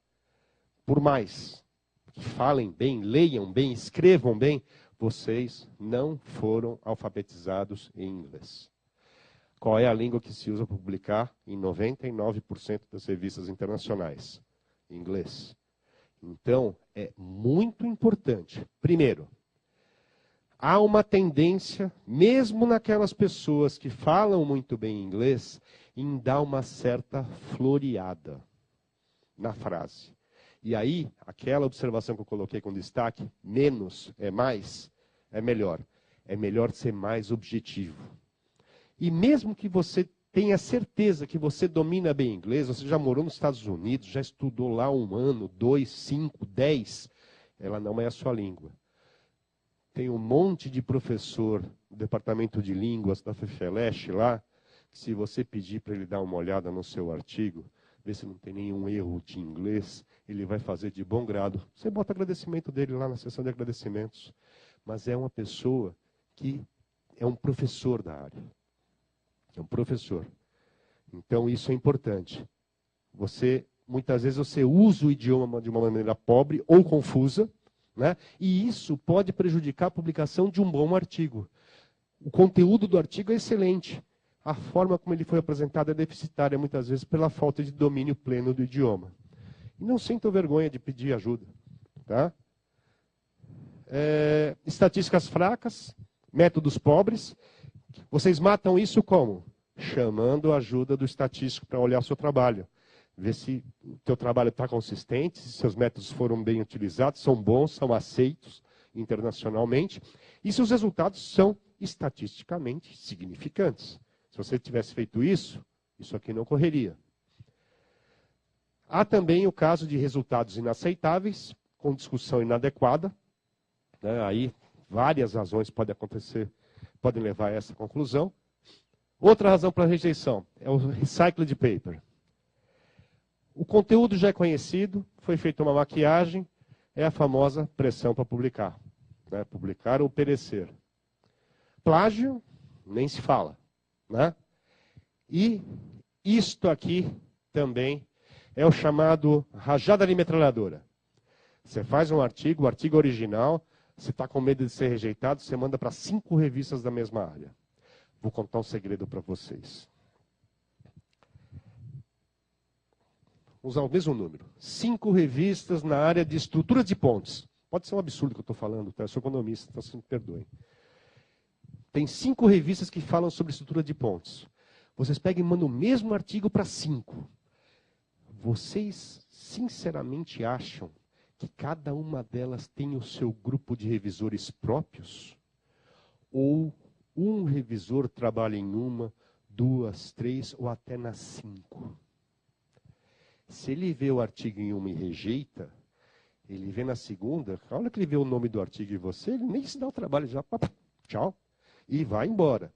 Por mais que falem bem, leiam bem, escrevam bem, vocês não foram alfabetizados em inglês. Qual é a língua que se usa para publicar em 99% das revistas internacionais? Inglês. Então, é muito importante. Primeiro, há uma tendência, mesmo naquelas pessoas que falam muito bem inglês, em dar uma certa floreada na frase. E aí, aquela observação que eu coloquei com destaque, menos é mais, é melhor. É melhor ser mais objetivo. E mesmo que você tenha certeza que você domina bem inglês, você já morou nos Estados Unidos, já estudou lá 1 ano, 2, 5, 10, ela não é a sua língua. Tem um monte de professor do departamento de línguas da FEFELESH lá, que se você pedir para ele dar uma olhada no seu artigo, ver se não tem nenhum erro de inglês, ele vai fazer de bom grado. Você bota agradecimento dele lá na seção de agradecimentos. Mas é uma pessoa que é um professor da área. É um professor. Então isso é importante. Muitas vezes você usa o idioma de uma maneira pobre ou confusa, né? E isso pode prejudicar a publicação de um bom artigo. O conteúdo do artigo é excelente. A forma como ele foi apresentado é deficitária, muitas vezes, pela falta de domínio pleno do idioma. E não sintam vergonha de pedir ajuda. Tá? Estatísticas fracas, métodos pobres. Vocês matam isso como? Chamando a ajuda do estatístico para olhar o seu trabalho. Ver se o teu trabalho está consistente, se seus métodos foram bem utilizados, são bons, são aceitos internacionalmente. E se os resultados são estatisticamente significantes. Se você tivesse feito isso, isso aqui não ocorreria. Há também o caso de resultados inaceitáveis, com discussão inadequada. Né? Aí várias razões podem acontecer, podem levar a essa conclusão. Outra razão para a rejeição é o recycled paper. O conteúdo já é conhecido, foi feita uma maquiagem, é a famosa pressão para publicar. Né? Publicar ou perecer. Plágio, nem se fala. Né? E isto aqui também é o chamado rajada de metralhadora. Você faz um artigo, o artigo original, você está com medo de ser rejeitado, você manda para 5 revistas da mesma área. Vou contar um segredo para vocês. Vou usar o mesmo número. 5 revistas na área de estruturas de pontes. Pode ser um absurdo que eu estou falando, tá? Eu sou economista, então vocês me perdoem. Tem 5 revistas que falam sobre estrutura de pontes. Vocês pegam e mandam o mesmo artigo para 5. Vocês sinceramente acham que cada uma delas tem o seu grupo de revisores próprios? Ou um revisor trabalha em uma, 2, 3 ou até nas 5? Se ele vê o artigo em uma e rejeita, ele vê na segunda, a hora que ele vê o nome do artigo em você, ele nem se dá o trabalho, já, tchau, e vai embora.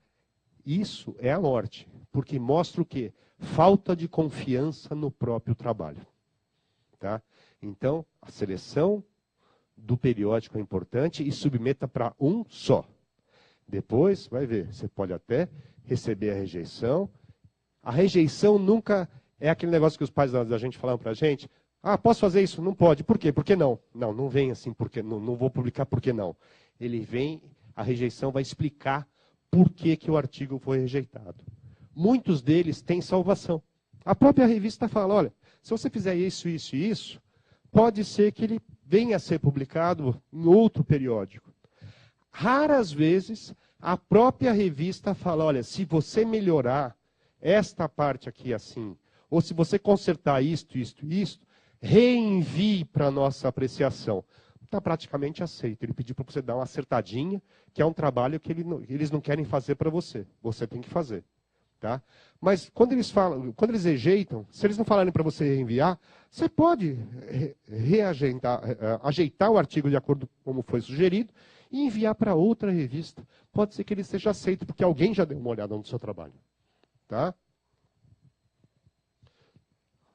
Isso é a morte, porque mostra o quê? Falta de confiança no próprio trabalho. Tá? Então, a seleção do periódico é importante e submeta para um só. Depois, vai ver, você pode até receber a rejeição. A rejeição nunca é aquele negócio que os pais da gente falavam para a gente. Ah, posso fazer isso? Não pode. Por quê? Por que não? Não vem assim, porque não vou publicar, por que não? Ele vem, a rejeição vai explicar por que o artigo foi rejeitado. Muitos deles têm salvação. A própria revista fala, olha, se você fizer isso, isso e isso, pode ser que ele venha a ser publicado em outro periódico. Raras vezes, a própria revista fala, olha, se você melhorar esta parte aqui assim, ou se você consertar isto, reenvie para a nossa apreciação. Está praticamente aceito. Ele pediu para você dar uma acertadinha, que é um trabalho que eles não querem fazer para você. Você tem que fazer. Tá? Mas quando eles rejeitam, se eles não falarem para você reenviar, você pode ajeitar o artigo de acordo com como foi sugerido e enviar para outra revista. Pode ser que ele seja aceito, porque alguém já deu uma olhada no seu trabalho. Tá?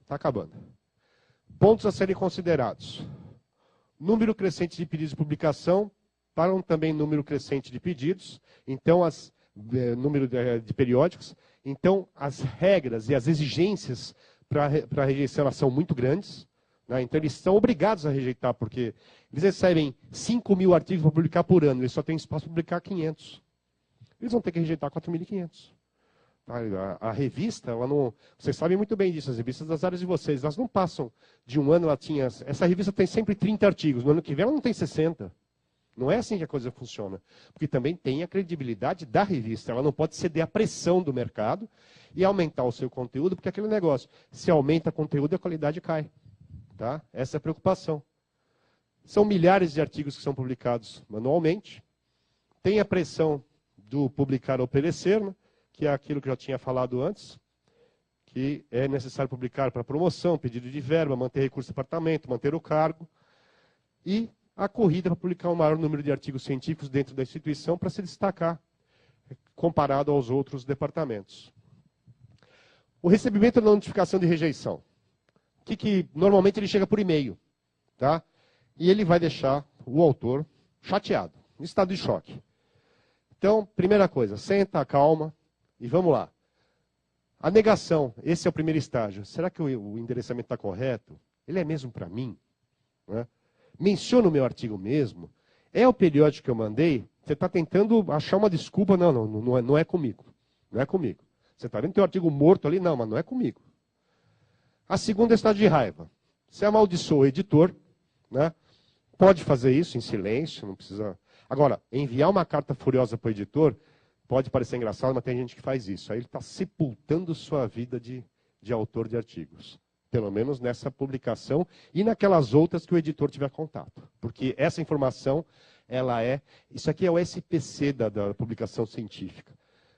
Está acabando. Pontos a serem considerados. Número crescente de pedidos de publicação, para também número crescente de pedidos. Então, número de periódicos. Então, as regras e as exigências para a rejeição elas são muito grandes. Né? Então, eles são obrigados a rejeitar, porque eles recebem 5.000 artigos para publicar por ano. Eles só têm espaço para publicar 500. Eles vão ter que rejeitar 4.500. A revista, ela não... Vocês sabem muito bem disso, as revistas das áreas de vocês. Elas não passam de um ano, ela tinha... Essa revista tem sempre 30 artigos. No ano que vem ela não tem 60. Não é assim que a coisa funciona. Porque também tem a credibilidade da revista. Ela não pode ceder à pressão do mercado e aumentar o seu conteúdo, porque é aquele negócio. Se aumenta o conteúdo, a qualidade cai. Tá? Essa é a preocupação. São milhares de artigos que são publicados manualmente. Tem a pressão do publicar ou perecer, né? Que é aquilo que eu já tinha falado antes, que é necessário publicar para promoção, pedido de verba, manter recurso do departamento, manter o cargo, e a corrida para publicar um maior número de artigos científicos dentro da instituição para se destacar comparado aos outros departamentos. O recebimento da notificação de rejeição. Que normalmente ele chega por e-mail, tá? E ele vai deixar o autor chateado, em estado de choque. Então, primeira coisa, senta, calma, e vamos lá. A negação, esse é o primeiro estágio. Será que o endereçamento está correto? Ele é mesmo para mim? Né? Menciona o meu artigo mesmo? É o periódico que eu mandei? Você está tentando achar uma desculpa? Não é comigo. Não é comigo. Você está vendo teu artigo morto ali? Não, mas não é comigo. A segunda é o estágio de raiva. Você amaldiçoa o editor, né? Pode fazer isso em silêncio, não precisa... Agora, enviar uma carta furiosa para o editor... Pode parecer engraçado, mas tem gente que faz isso. Aí ele está sepultando sua vida de autor de artigos. Pelo menos nessa publicação e naquelas outras que o editor tiver contato. Porque essa informação, ela é... Isso aqui é o SPC da publicação científica.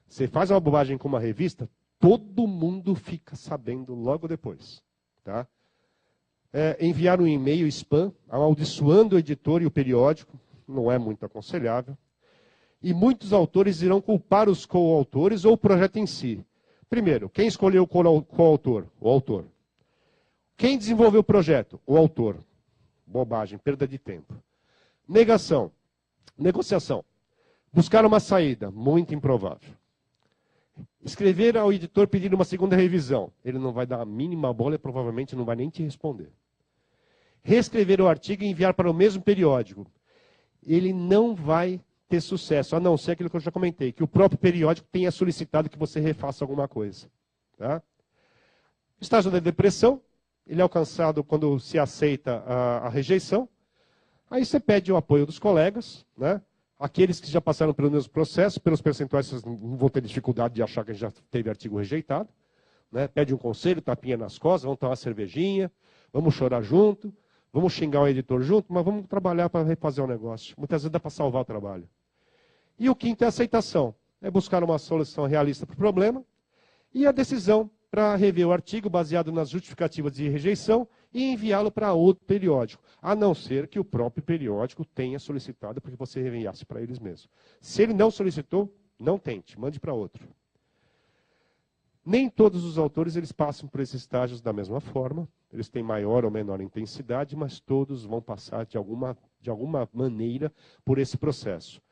Você faz uma bobagem com uma revista, todo mundo fica sabendo logo depois. Tá? Enviar um e-mail spam, amaldiçoando o editor e o periódico, não é muito aconselhável. E muitos autores irão culpar os coautores ou o projeto em si. Primeiro, quem escolheu o coautor? O autor. Quem desenvolveu o projeto? O autor. Bobagem, perda de tempo. Negação. Negociação. Buscar uma saída. Muito improvável. Escrever ao editor pedindo uma segunda revisão. Ele não vai dar a mínima bola e provavelmente não vai nem te responder. Reescrever o artigo e enviar para o mesmo periódico. Ele não vai ter sucesso, a não ser aquilo que eu já comentei, que o próprio periódico tenha solicitado que você refaça alguma coisa. Tá? Estágio da depressão, ele é alcançado quando se aceita a rejeição. Aí você pede o apoio dos colegas, né? Aqueles que já passaram pelo mesmo processo, pelos percentuais, vocês não vão ter dificuldade de achar que já teve artigo rejeitado. Né? Pede um conselho, tapinha nas costas, vamos tomar uma cervejinha, vamos chorar junto, vamos xingar o editor junto, mas vamos trabalhar para refazer o negócio. Muitas vezes dá para salvar o trabalho. E o quinto é a aceitação. É buscar uma solução realista para o problema. E a decisão para rever o artigo baseado nas justificativas de rejeição e enviá-lo para outro periódico, a não ser que o próprio periódico tenha solicitado para que você enviasse para eles mesmos. Se ele não solicitou, não tente, mande para outro. Nem todos os autores eles passam por esses estágios da mesma forma, eles têm maior ou menor intensidade, mas todos vão passar de alguma maneira por esse processo.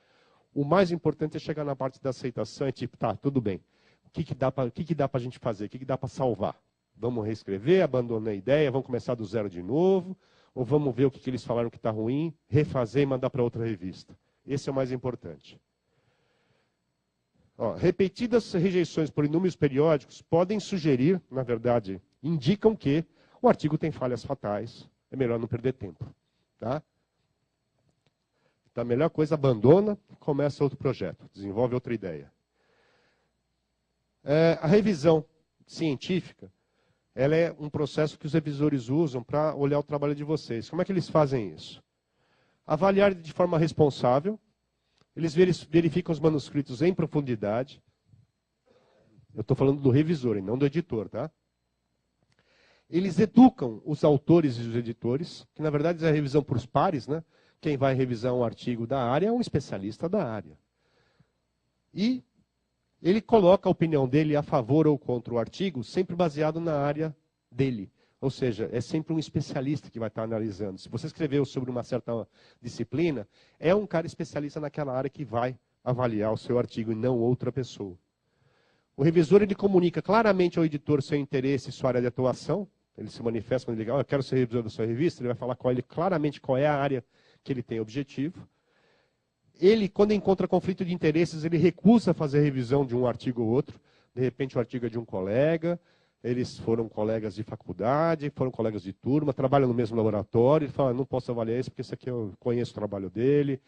O mais importante é chegar na parte da aceitação, é tipo, tá, tudo bem, o que dá para a gente fazer, o que dá para salvar? Vamos reescrever, abandonar a ideia, vamos começar do zero de novo, ou vamos ver o que eles falaram que está ruim, refazer e mandar para outra revista. Esse é o mais importante. Ó, repetidas rejeições por inúmeros periódicos podem sugerir, na verdade, indicam que o artigo tem falhas fatais, é melhor não perder tempo. Tá? Então, a melhor coisa, abandona, começa outro projeto, desenvolve outra ideia. A revisão científica, ela é um processo que os revisores usam para olhar o trabalho de vocês. Como é que eles fazem isso? Avaliar de forma responsável, eles verificam os manuscritos em profundidade. Eu estou falando do revisor e não do editor, tá? Eles educam os autores e os editores, que na verdade é a revisão por pares, né? Quem vai revisar um artigo da área é um especialista da área. E ele coloca a opinião dele a favor ou contra o artigo, sempre baseado na área dele. Ou seja, é sempre um especialista que vai estar analisando. Se você escreveu sobre uma certa disciplina, é um cara especialista naquela área que vai avaliar o seu artigo e não outra pessoa. O revisor ele comunica claramente ao editor seu interesse e sua área de atuação. Ele se manifesta quando ele diz, eu quero ser revisor da sua revista, ele vai falar com ele claramente qual é a área que ele tem objetivo. Ele, quando encontra conflito de interesses, ele recusa fazer revisão de um artigo ou outro. De repente, o artigo é de um colega, eles foram colegas de faculdade, foram colegas de turma, trabalham no mesmo laboratório. Ele fala, não posso avaliar isso, porque esse aqui eu conheço o trabalho dele,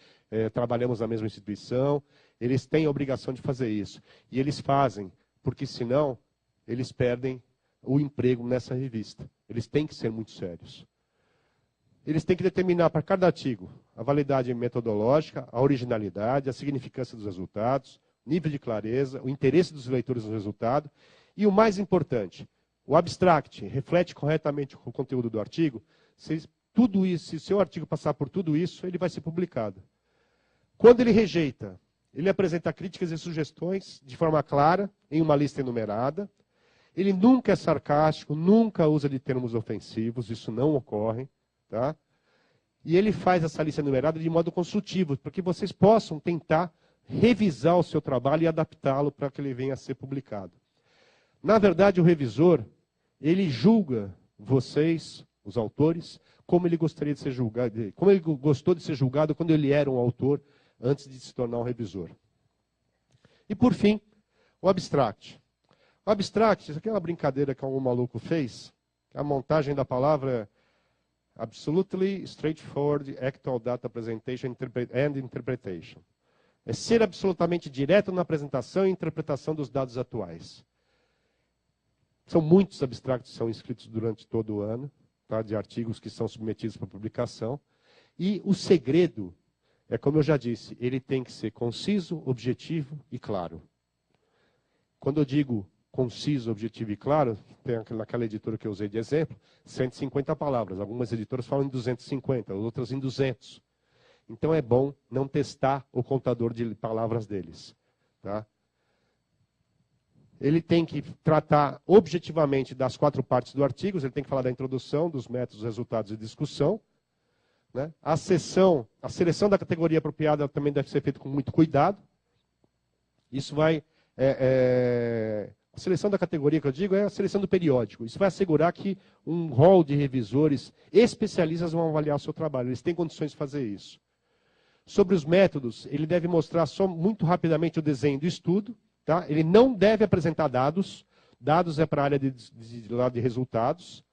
trabalhamos na mesma instituição. Eles têm a obrigação de fazer isso. E eles fazem, porque senão, eles perdem o emprego nessa revista. Eles têm que ser muito sérios. Eles têm que determinar para cada artigo a validade metodológica, a originalidade, a significância dos resultados, nível de clareza, o interesse dos leitores no resultado e o mais importante, o abstract reflete corretamente o conteúdo do artigo. Se o seu artigo passar por tudo isso, ele vai ser publicado. Quando ele rejeita, ele apresenta críticas e sugestões de forma clara, em uma lista enumerada. Ele nunca é sarcástico, nunca usa de termos ofensivos, isso não ocorre. Tá? E ele faz essa lista enumerada de modo consultivo, para que vocês possam tentar revisar o seu trabalho e adaptá-lo para que ele venha a ser publicado. Na verdade, o revisor, ele julga vocês, os autores, como ele gostaria de ser julgado, como ele gostou de ser julgado quando ele era um autor, antes de se tornar um revisor. E por fim, o abstract. O abstract, isso aqui é uma brincadeira que algum maluco fez, a montagem da palavra absolutely straightforward actual data presentation and interpretation. É ser absolutamente direto na apresentação e interpretação dos dados atuais. São muitos abstracts que são escritos durante todo o ano, tá, de artigos que são submetidos para publicação. E o segredo é, como eu já disse, ele tem que ser conciso, objetivo e claro. Quando eu digo conciso, objetivo e claro, tem naquela editora que eu usei de exemplo, 150 palavras. Algumas editoras falam em 250, outras em 200. Então é bom não testar o contador de palavras deles. Tá? Ele tem que tratar objetivamente das 4 partes do artigo, ele tem que falar da introdução, dos métodos, resultados e discussão. Né? A seleção da categoria apropriada também deve ser feita com muito cuidado. Isso vai... A seleção da categoria que eu digo é a seleção do periódico. Isso vai assegurar que um rol de revisores especialistas vão avaliar o seu trabalho. Eles têm condições de fazer isso. Sobre os métodos, ele deve mostrar só muito rapidamente o desenho do estudo. Tá? Ele não deve apresentar dados. Dados é para a área de resultados.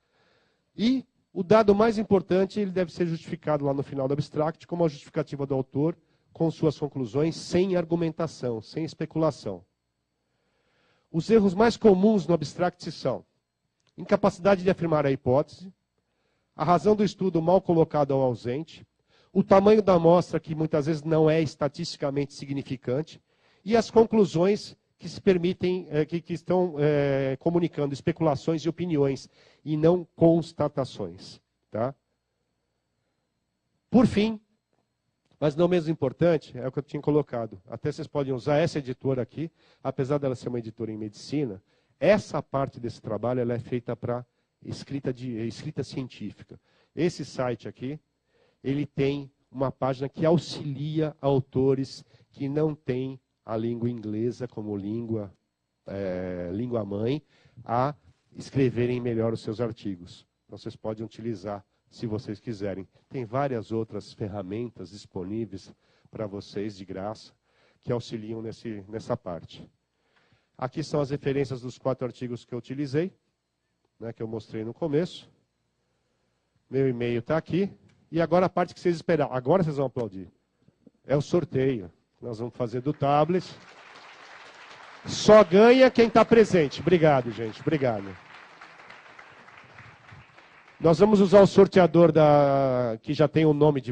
E o dado mais importante, ele deve ser justificado lá no final do abstract, como a justificativa do autor, com suas conclusões sem argumentação, sem especulação. Os erros mais comuns no Abstract são incapacidade de afirmar a hipótese, a razão do estudo mal colocada ou ausente, o tamanho da amostra que muitas vezes não é estatisticamente significante e as conclusões que se permitem, que estão comunicando especulações e opiniões e não constatações. Tá? Por fim, mas não menos importante, é o que eu tinha colocado. Até vocês podem usar essa editora aqui, apesar dela ser uma editora em medicina, essa parte desse trabalho ela é feita para escrita científica. Esse site aqui, ele tem uma página que auxilia autores que não têm a língua inglesa como língua mãe a escreverem melhor os seus artigos. Então, vocês podem utilizar se vocês quiserem. Tem várias outras ferramentas disponíveis para vocês de graça que auxiliam nessa parte. Aqui são as referências dos 4 artigos que eu utilizei, né, que eu mostrei no começo. Meu e-mail está aqui. E agora a parte que vocês esperaram. Agora vocês vão aplaudir. É o sorteio. Nós vamos fazer do tablet. Só ganha quem está presente. Obrigado, gente. Obrigado. Nós vamos usar o sorteador que já tem o nome de